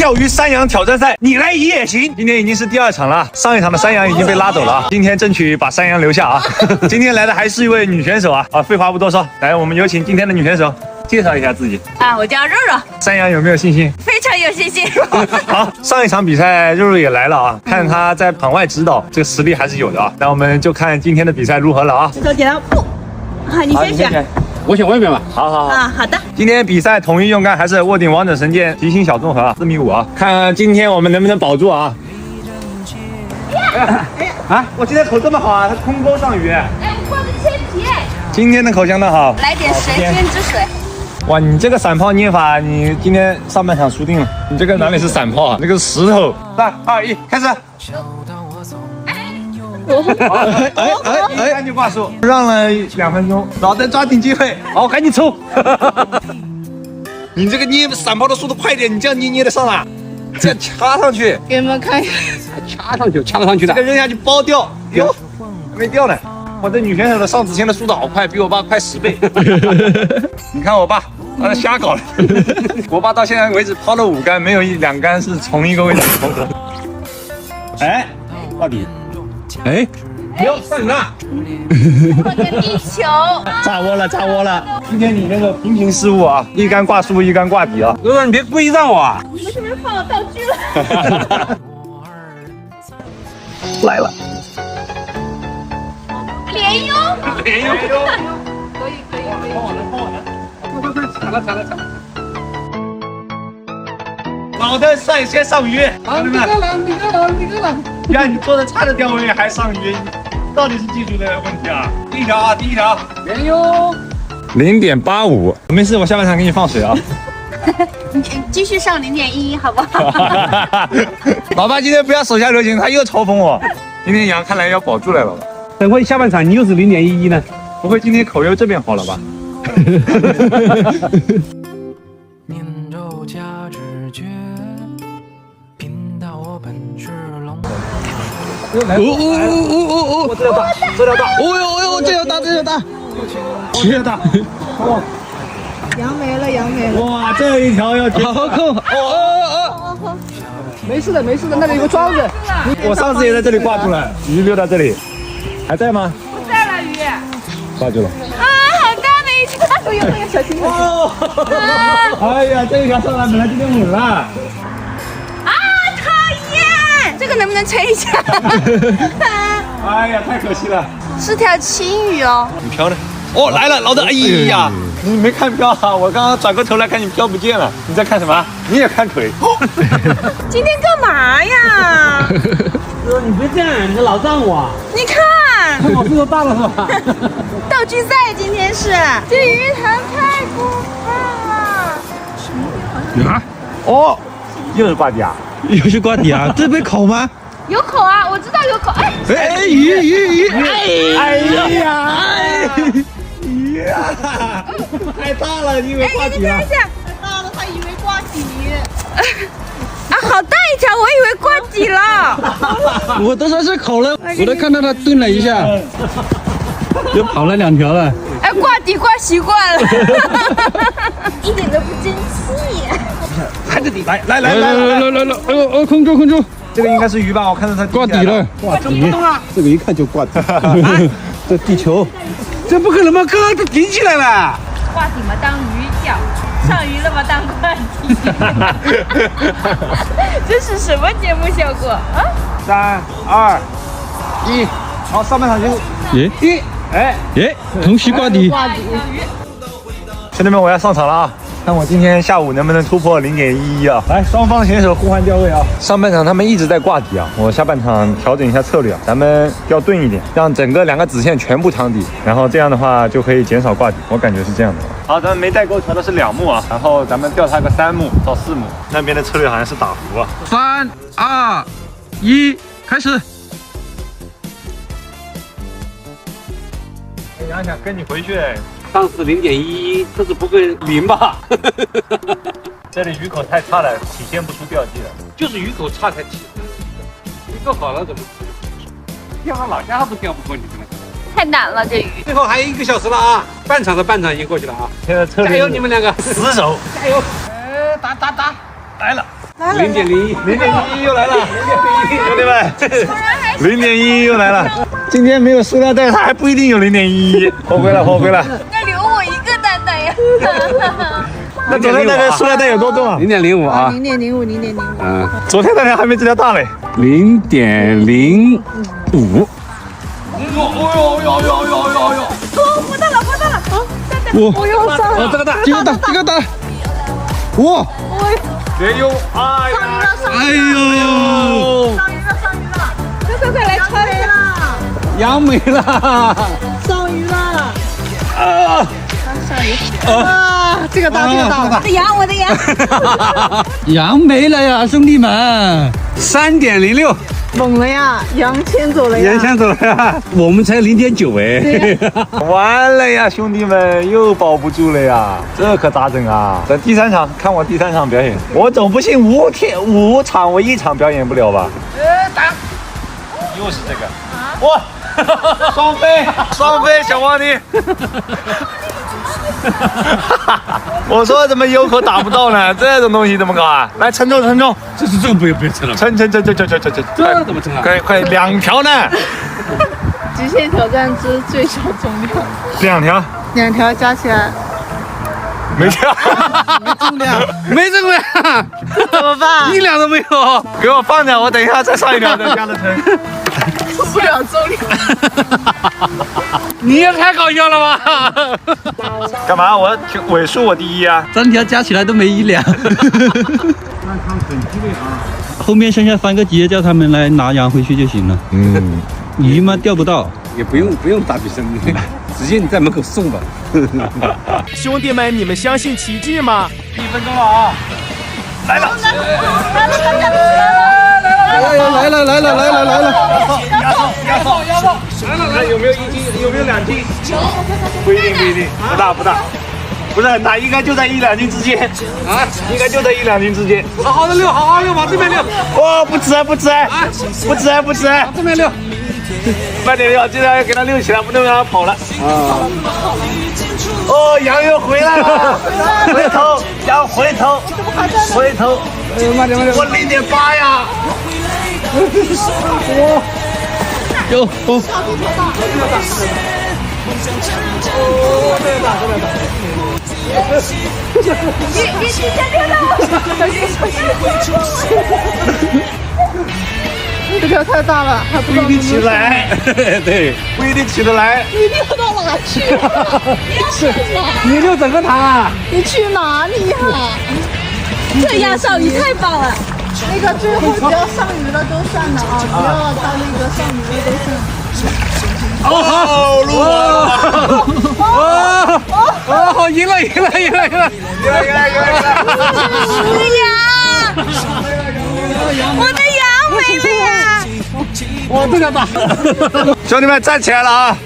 钓鱼山羊挑战赛，你来移也行。今天已经是第2场了，上一场的山羊已经被拉走了，今天争取把山羊留下啊。今天来的还是一位女选手啊。废话不多说，来，我们有请今天的女选手介绍一下自己。我叫肉肉。山羊有没有信心？非常有信心。好，上一场比赛肉肉也来了啊，看她在场外指导，这个实力还是有的啊。那我们就看今天的比赛如何了啊。石头剪刀布，好，你先选。我选外面吧。好。好的。今天比赛统一用杆还是卧顶王者神剑极星小综合4.5米啊，看今天我们能不能保住啊。我今天口这么好啊，它空钩上鱼。我挂的切皮。今天的口相当好。来点神仙之水。哇，你这个闪炮捏法，你今天上半场输定了。你这个哪里是闪炮啊？这个是石头。3、2、1，开始。赶紧挂树，让了2分钟，老邓抓紧机会，好，赶紧冲！你这个捏闪炮的速度快点，你这样捏得上啊？这样掐上去，给你们看一下，掐得上去的。这个扔下去包掉，哟，还没掉呢。我这女选手的上子谦的速度好快，比我爸快10倍。你看我爸，他瞎搞了。我爸到现在为止抛了5杆，没有2杆是从一个位置投的。到底。哟，上你那！我的地球。炸窝了！今天你那个频频失误啊，一杆挂树，一杆挂底啊。肉肉，你别故意让我啊！你们是不是放了道具了？来了，连用。可以。踩了。老邓先上鱼，兄弟们，你个了。让你做的差的钓位还上鱼，到底是技术的问题啊！第一条，连用0.85，没事，我下半场给你放水啊。你继续上0.11好不好？老爸今天不要手下留情，他又嘲讽我。今天羊看来要保住来了吧？等会下半场你又是0.11呢？不会今天口又这边好了吧？念咒加直觉，贫道我本是龙。这条大，这条大。这条大，哇！羊没了。哇，这一条要好扣。没事的，那里有个桩子。我上次也在这里挂住了，鱼溜到这里，还在吗？不在了，鱼。挂住了。好大的一条！有小心。哎呀，这一条上来本来今天稳了。讨厌！这个能不能吹一下？哎呀，太可惜了。是条青鱼哦。你飘呢？哦，来了，老邓！哎呀，你没看飘啊？我刚刚转过头来看你飘不见了。你在看什么？你也看腿？今天干嘛呀？哥，你别这样，你老让我。你看，看我速度大了是吧？道具赛今天是，这鱼塘太过分了。啊？哦，又是挂底啊？又是挂底啊？这杯口吗？有口啊，我知道有口。鱼！哎呀！太大了，你以为挂底了？太大了，他以为挂底。好大一条，我以为挂底了。我都说是口了，我都看到他顿了一下，又跑了2条了。挂底挂习惯了，一点都不争气。看着底，来！哎呦，空住！这个应该是鱼吧？我看到它挂底了，这个一看就挂底。这地球，这不可能吧？刚刚都顶起来了。挂底嘛当鱼钓，上鱼了嘛当挂底。这是什么节目效果啊？3、2、1，好，上半场结束。同时挂底。兄弟们，我要上场了啊！看我今天下午能不能突破0.11啊！来，双方选手互换钓位啊！上半场他们一直在挂底啊，我下半场调整一下策略啊，咱们钓钝一点，让整个2个子线全部长底，然后这样的话就可以减少挂底，我感觉是这样的。好，咱们没带钩调的是2目啊，然后咱们钓它个3目到4目，那边的策略好像是打浮啊。3、2、1，开始。想想跟你回去。上次0.11，这次不会0吧？这里鱼口太差了，体现不出钓技了。就是鱼口差才体。鱼口好了怎么？钓到老家都钓不过你这个。太难了这鱼。最后还有1个小时了啊！半场已经过去了啊！现在策略加油你们2个，死守，加油！打，来了！ 0.01， 0.11又来了，兄弟们，0.11又来了。今天没有塑料袋，它还不一定有0.11。活归了，活归了。要留我一个蛋蛋呀！那昨天那个塑料袋有多重啊？ 0.05啊， 0.05，0.05。嗯，昨天那条还没这条大嘞。 0.05。摸到了，摸到了！蛋蛋，哇我又上了。这个大，这个大，这个大，哇！别用，哎呀，哎呦，快来穿了！羊没了！上鱼了！啊！啊，这个大，这个大！我的羊，我的羊！羊没了呀，兄弟们！3.06，猛了呀！羊牵走了呀！羊牵走了呀！我们才0.9哎！完了呀，兄弟们又保不住了呀，这可咋整啊？等第3场，看我第3场表演。我总不信5场我1场表演不了吧？打！又是这个，哇！双飞，双飞，小皇帝！我说怎么有口打不到呢？这种东西怎么搞啊？来称重，称重！这个不用称了，称！这怎么称啊？快2条呢极限挑战之最小重量， ？2条2条加起来没条，没重量，怎么办？ 1两都没有。给我放着，我等一下再上1条，再加了称。不了重量。你也太搞笑了吧！干嘛？我尾数我第1啊！ 3条加起来都没1两。后面剩下3个节，叫他们来拿羊回去就行了。嗯，鱼嘛钓不到。也不用打比生，直接你在门口送吧。兄弟们，你们相信奇迹吗？ 1分钟了啊！来了！来了！压送！看有没有1斤，有没有2斤？不一定，不大，不是，那应该就在1、2斤之间啊，应该就在1、2斤之间。好好的溜，好好溜，往这边溜。哇，不止，这边溜。慢点溜，这要给它溜起来，不能让它跑了。啊！哦，羊又回来了，回头，羊回头，慢点。我0.8呀！哟哦，你提前溜到，这条太大了，还不不一定起得来，对，不一定起得来。你溜到哪去？你溜整个塘啊？你去哪里呀？这压上鱼太棒了。那个最后只要上鱼了都算的啊，只要他那个上鱼了都算。哦，录完了！哦，赢了！我的羊没了呀！哇，这个大！兄弟们站起来了啊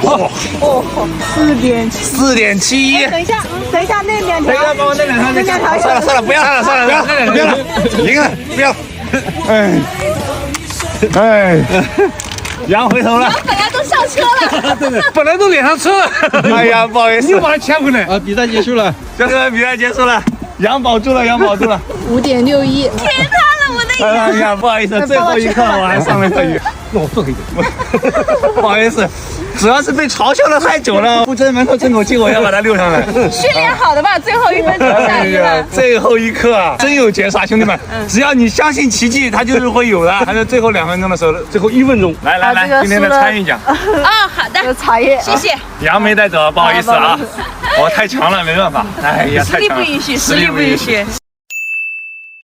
4.71。等一下，那2条。帮我那2条。算了，不要了，赢了，不要。哎，羊回头了。本来都上车了。本来都脸上车了。哎呀，不好意思，你又把它牵回来。啊，比赛结束了。兄弟们，比赛结束了，羊保住了。5.61。天塌了，我的哎呀，不好意思，最后一刻我还上了个鱼。那我做一点。不好意思，主要是被嘲笑了太久了，不争门头争口气，我要把它溜上来。训练好的吧？最后1分钟下鱼了。最后一刻啊，真有绝杀，兄弟们！只要你相信奇迹，它就是会有的。还是最后2分钟的时候，最后1分钟，来，今天的参与奖。好的，有茶叶，谢谢。羊没带走，不好意思啊，我太强了，没办法。哎呀，太强了，实力不允许。